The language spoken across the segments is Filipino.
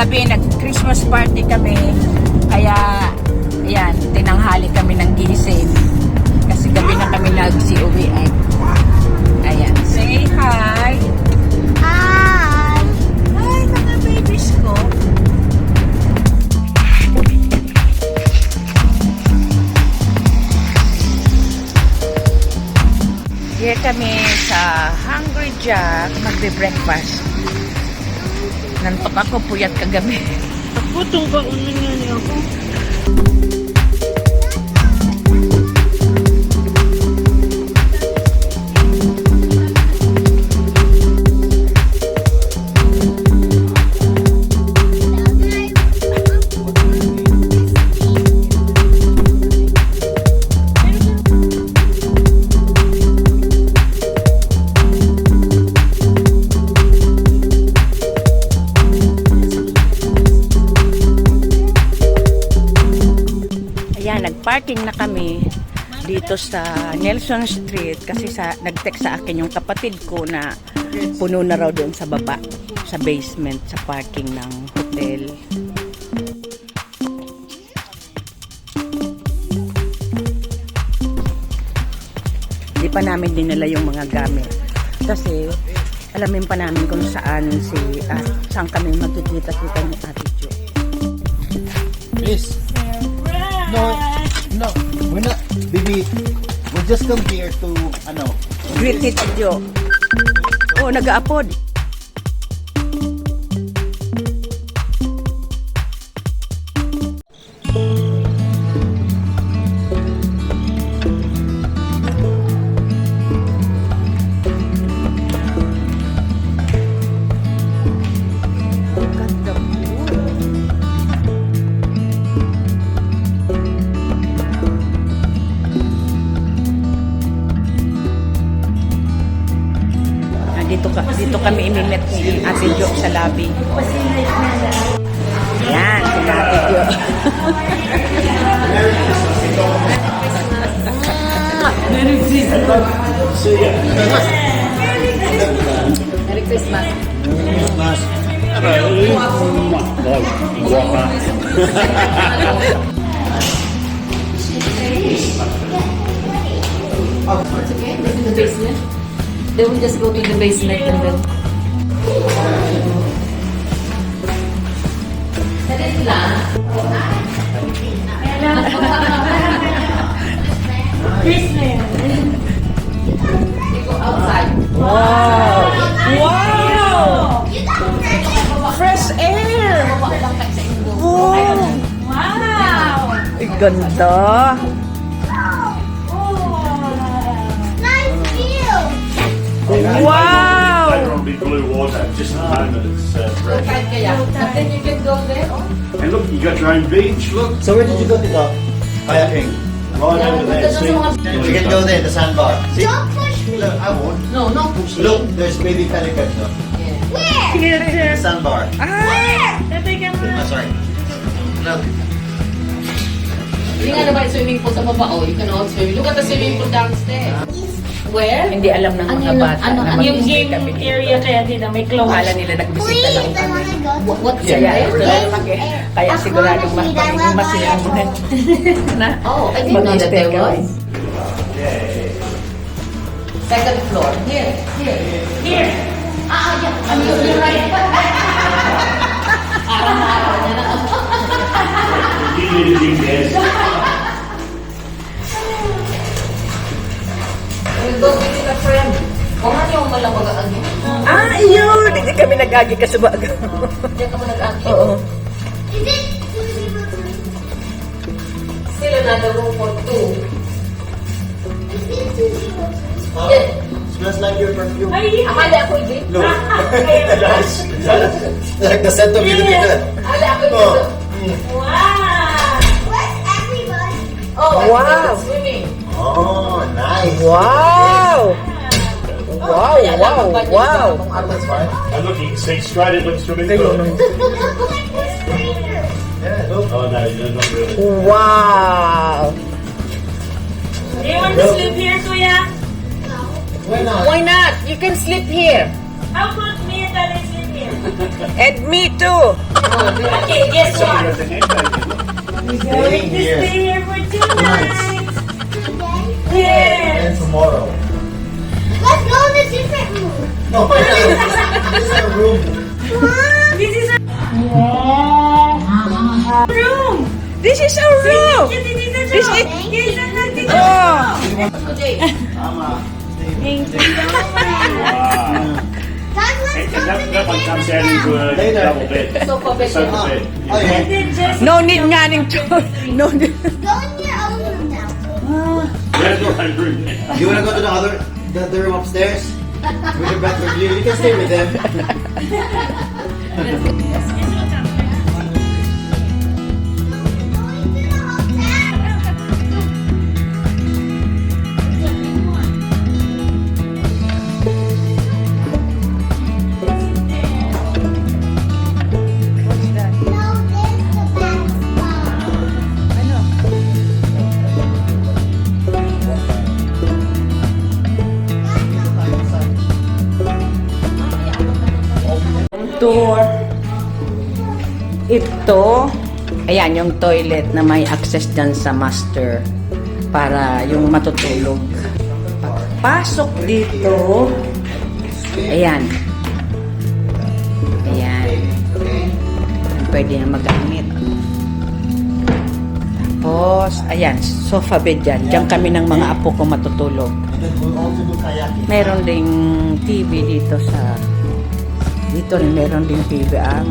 kagabi nag-Christmas party kami. Kaya, ayan, tinanghali kami ng gising. Kasi gabi na kami nag-uwian. Ayan, say hi! Hi! Hi, mga babies ko! Here kami sa Hungry Jack magbe-breakfast. Nantok ako, puyat kagabi. Ako, itong kaunan nga niya ako. Nagparking na kami dito sa Nelson Street kasi nag-text sa akin yung kapatid ko na puno na raw doon sa baba, sa basement, sa parking ng hotel. Hindi pa namin dinala yung mga gamit kasi alamin pa namin kung saan saan kami magkikita-kita ni Ate Jo. Please. No, we're not, baby. We just come here to, Greet Tita Jo. Oh, nag-aapod. Dito kami imimet ni Ate Jo sa lobby. Yan, si Ate Jo. Merry Christmas. Merry Christmas. It's okay, go to the basement. Then we just go to the basement and then... Salit lang. Basement. We go outside. Wow! Wow! Fresh air! Wow! Wow! Ay, ganda! Wow! Later on, be blue water. Just at the moment, it's red. And then you can go there. Hey, look, you got your own beach. Look. So where did you go to go? Kayaking. Right over there. See? We can go there, the sandbar. See? Don't push me! Look, I won't. No, no pushing. Look, there's baby pelicans, no? Where? The sandbar. Where? Sorry. Look. Hindi nga naman swimming pool sa baba. Oh, you can all swim. Look at the swimming pool downstairs. Where? Hindi alam ng mga bata na Yung mag-isip game kami. area kaya din may close. Akala nila nagbisita lang Please, I kami. wanna go. What's Kaya there? ito lang kami. Kaya siguradong magpagiging masaya mo na. Oh, I didn't know that there Mag-stay was. Second floor. Here. Here. Yeah. You're right. Araw-araw niya na. You need a GPS. We'll go visit a friend. Kung ano yung malamagaan niyo. Ah, yun! Hindi kami nag-agi kasubaga. Diyan ka mo nag-angkin. Oo. Is it? Still another room for two. Is it 203? Yes. Smells like your perfume. Ay, Akala ako hindi. Look. Like the scent of you. Akala ako hindi. Oh. wow! Where's everybody? Oh, Wow. wow. Swimming. Oh, nice. Wow! Wow, Kaya wow, lang, budget wow! pa ng That's fine. And look, you can see straight into the swimming Kayo pool. nung... Yeah, look. Oh, no, not really. Wow! Do you want to sleep here, Kuya? Why not? Why not? You can sleep here. How about me and Daddy sleep here? And me too. Okay, guess So we what? have the name tag. Going to here. stay here for 2 Nights. nights. Today. Yeah. And tomorrow. Let's go in a different room. No, this is our room. This is a room. This is our room. This is Thank you. Oh. Mama. Thank you so much. Guys, let's go to That one comes out into a Later. double bed. Sofa bed. Sofa Ah. bed. Oh, yeah. And then just No need nga ning no need. Go in your own room now. You have your own room now. You wanna go to the room upstairs? With the better view? You can stay with them. Going to the hotel. No, this the back spot. Tour. Ito, ayan yung toilet na may access dyan sa master para yung matutulog. Pasok dito. Ayan. Ayan. Pwede na magamit. Tapos, ayan, sofa bed dyan. Diyan kami ng mga apo ko matutulog. And then we'll also do kayaking. Meron ding TV dito sa dito rin meron ding TV ang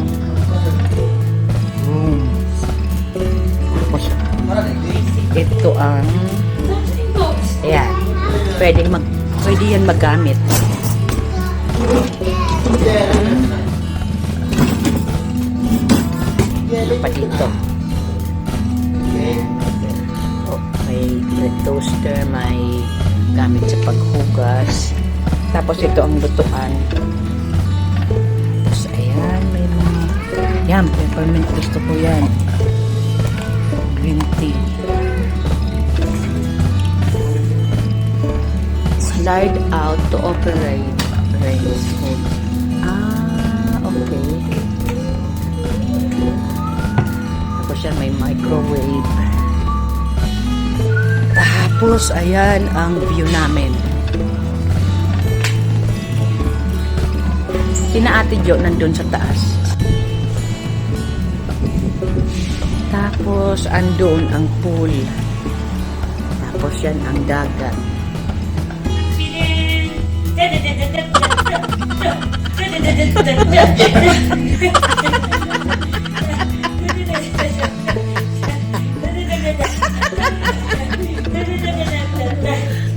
room. Tapos ito ang ayan, pwede yan magamit. Ano pa dito? Oh, may toaster, may gamit sa paghugas. Tapos ito ang lutuan. Tapos ayan, may mga yan, peppermint, gusto ko yan. Green tea. Slide out to operate race food. Okay. Tapos yan, may microwave. Tapos ayan ang view namin. Sina Ate Jo nandun sa taas. Tapos andun ang pool. Tapos yan ang dagat.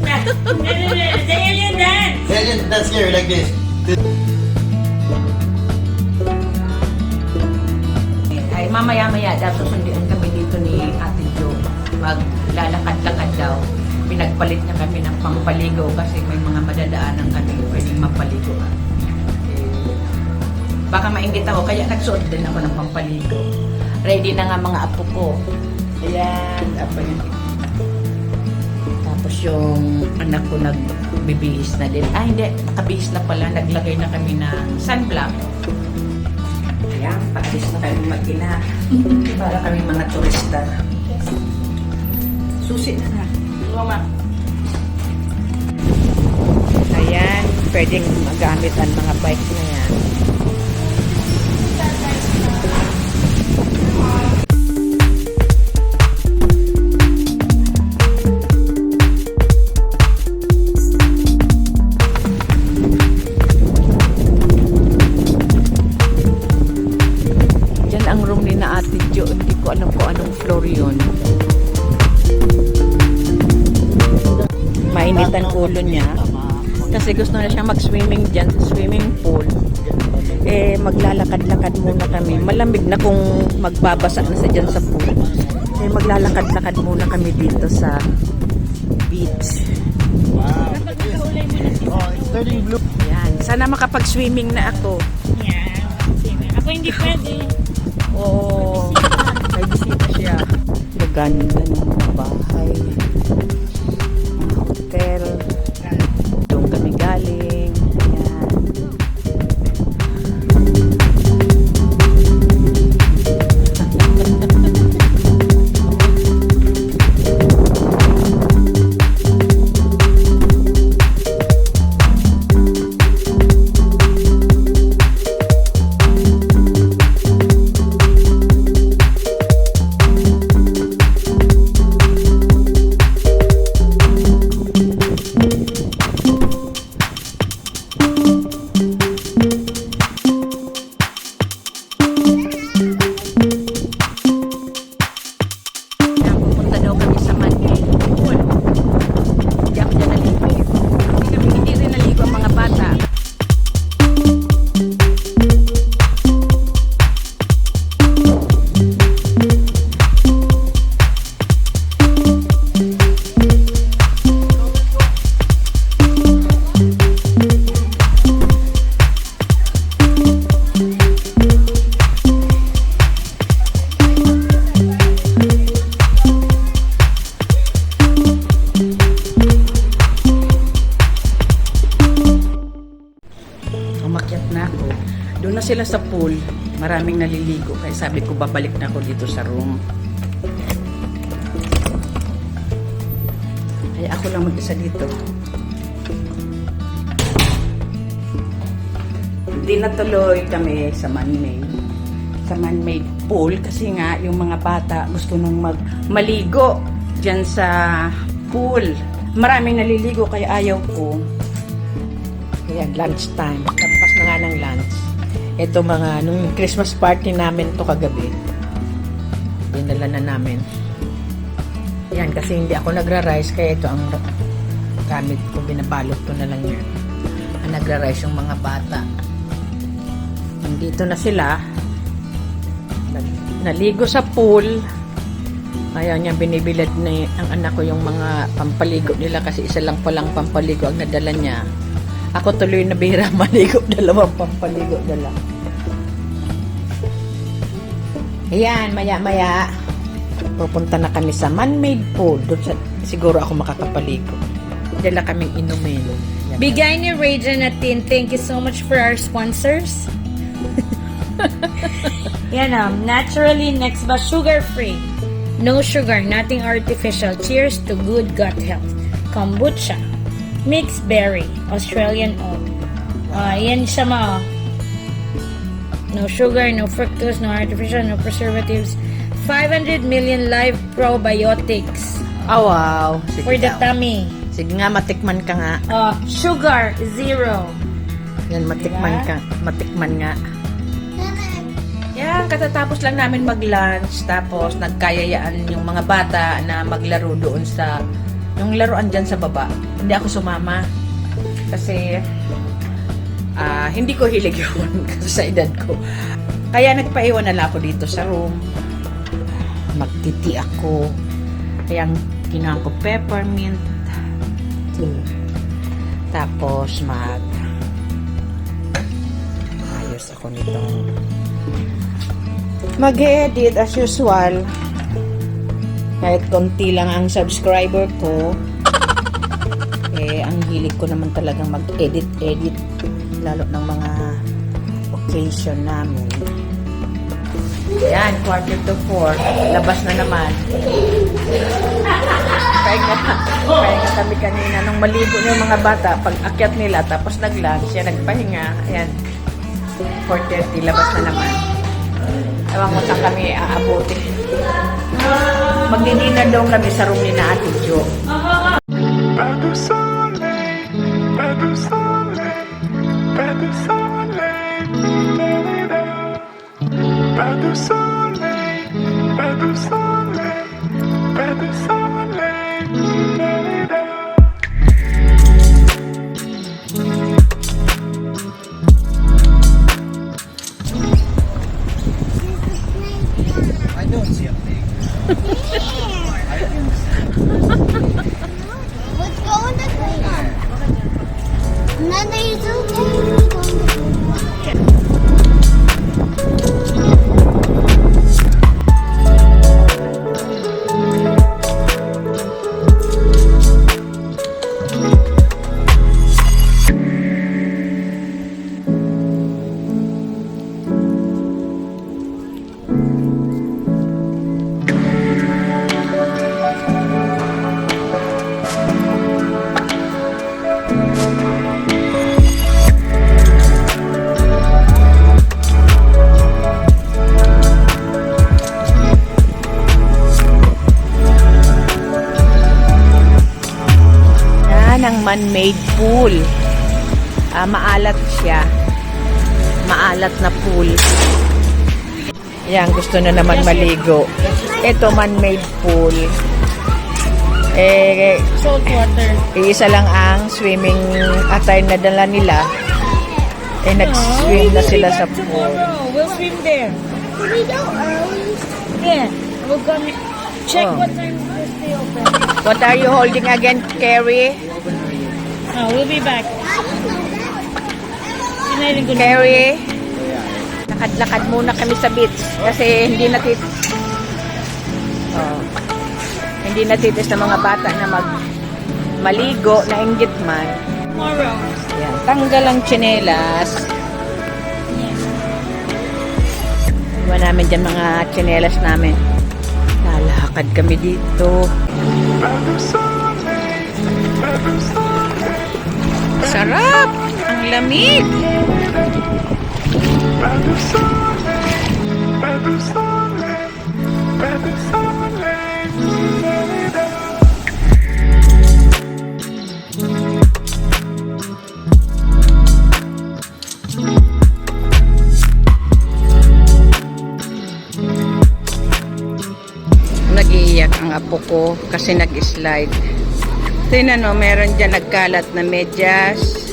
The alien dance. Then that's here like this. Ay mamaya-maya daw susundin kami dito ni Ate Jo. Maglalakad-lakad daw. Pinagpalit niya kami ng pampaligo kasi may mga madadaanan kami pwedeng mapaligo. Baka mainggit ako kaya nagsuot din ako ng pampaligo. Ready na nga mga apo ko. Ayan, apo niya. Tapos yung anak ko nagbibihis na din. Hindi, nakabihis na pala. Naglagay na kami ng sunblock. Ayan, practice na kami mag-ina. Para kami mga turista. Susi na na. Mama. Ayan, pwedeng magamit ang mga bike na yan. Diyan ang room ni na Ate Jo. Hindi ko alam kung anong floor yun. Mainit ang ulo niya. Kasi gusto na siya mag-swimming dyan sa swimming pool. Eh, maglalakad-lakad muna kami. Malamig na kung magbabasa na siya dyan sa pool. Eh, maglalakad-lakad muna kami dito sa beach. Wow. Oh, it's turning blue. Yan. Sana makapag-swimming na ako. Yeah. Ako hindi pwede. Oo. May bisita siya. Maganda ng mga bahay. Mga hotel. Doon kami galing. Ayan. sila sa pool. Maraming naliligo. Kaya sabi ko, babalik na ako dito sa room. Kaya ako lang mag-isa dito. Hindi natuloy kami sa man-made pool kasi nga yung mga bata gusto nung maligo dyan sa pool. Maraming naliligo kaya ayaw ko. Kaya lunch time. Tapos na nga ng lunch. Ito nung Christmas party namin to kagabi. Dinala na namin. Yan, kasi hindi ako nagra-rice kaya ito ang gamit ko. Binabalot ko na lang yan. Nagra-rice yung mga bata. Nandito na sila. Naligo sa pool. Ayaw niya binibilad na ang anak ko yung mga pampaligo nila kasi isa lang palang pampaligo ang nadala niya. Ako tuloy na bihira maligo, dalawang pampaligo dala. Ayan, maya-maya pupunta na kami sa man-made pool. Doon siguro ako makakapaligo. Dala kaming inumin. Bigay ni Rajan at Tin. Thank you so much for our sponsors. Yan naturally next ba sugar-free. No sugar, nothing artificial. Cheers to good gut health. Kombucha. Mixed berry. Australian owned. Yan siya ma. No sugar, no fructose, no artificial, no preservatives. 500 million live probiotics. Oh, wow. Sige For the daw. tummy. Sige nga, matikman ka nga. Sugar, zero. Yan, matikman ka. Matikman nga. Yan, katatapos lang namin mag-lunch. Tapos, nagkayayaan yung mga bata na maglaro doon sa yung laruan dyan sa baba. Hindi ako sumama. Kasi, hindi ko hilig yun kasi sa edad ko. Kaya nagpaiwan na lang ako dito sa room. Magtiti ako. Kaya kinuha ko peppermint tea. Tapos ayos ako nitong mag-edit as usual. Kahit konti lang ang subscriber ko, ang hilig ko naman talagang mag-edit lalo ng mga occasion namin. Yan, 3:45. Labas na naman. Pahinga kami kanina nung maligo yung mga bata. Pag akyat nila, tapos nag-lunch, yan, nagpahinga. Ayan, 4:30, labas na naman. Ewan ko saan kami aabuti. Magdi-dinner daw kami sa room ni na Ate Jo. Pas de soleil, pas de soleil, pas de soleil, pas de soleil, pas de soleil, pas de soleil. I don't see a thing. Let's go in the pool. And then there's a pool. Ng man-made pool. Maalat siya. Maalat na pool. Yan, gusto na naman maligo. Ito, man-made pool. Salt water. Isa lang ang swimming attire na dala nila. Nag-swim na sila sa pool. Tomorrow, we'll swim there. We go early. Yeah, we're gonna check Oh. what time will stay open. What are you holding again, Carrie? We'll be back. Carrie? Lakad-lakad muna kami sa beach kasi hindi natitis ng mga bata na maligo na inggit man. Tomorrow. Yan, tanggal ang tsinelas. Iwan namin dyan mga tsinelas namin. Lalakad kami dito. Sarap! Ang lamig! Nag-iiyak ang apo ko kasi nag-slide. Tingnan mo, meron dyan nagkalat na medyas.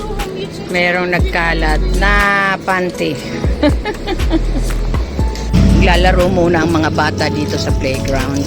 Merong nagkalat na panty. Lalaro muna ang mga bata dito sa playground.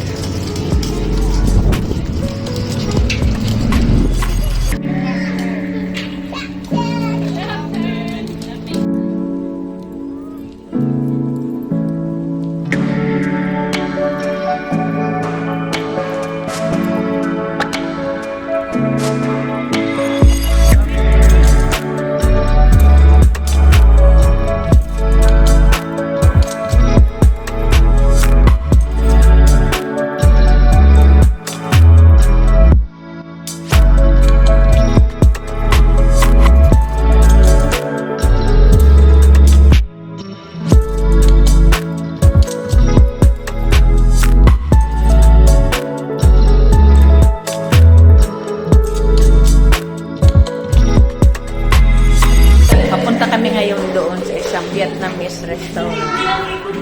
Vietnamese restaurant.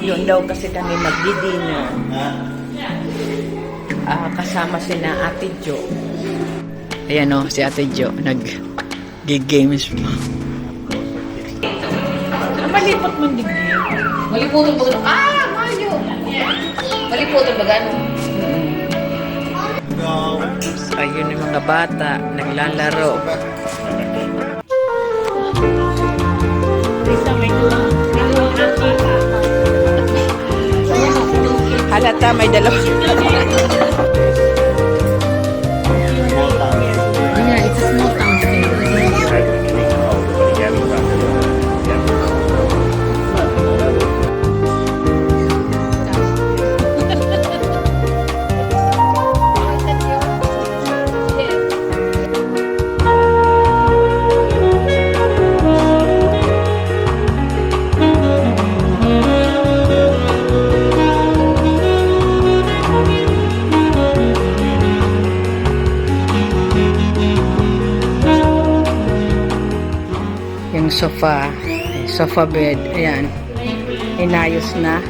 Yun daw kasi kami magdi-dinner. Kasama si na Ate Jo. Ayan o, si Ate Jo. Nag-games mo. Malipot mo digdi. Maliputan ba gano'n? Mario! Maliputan ba gano'n? Ayun yung mga bata. Naglalaro. Halata, may dalawa. Yeah, it's a small town. Yung sofa bed, ayan, inayos na,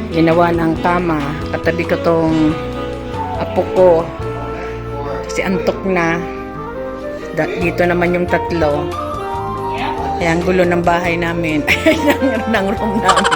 ginawa ng kama. Katabi ko tong apo ko kasi antok na. Dito naman yung tatlo. Ayan, gulo ng bahay namin. ng room namin.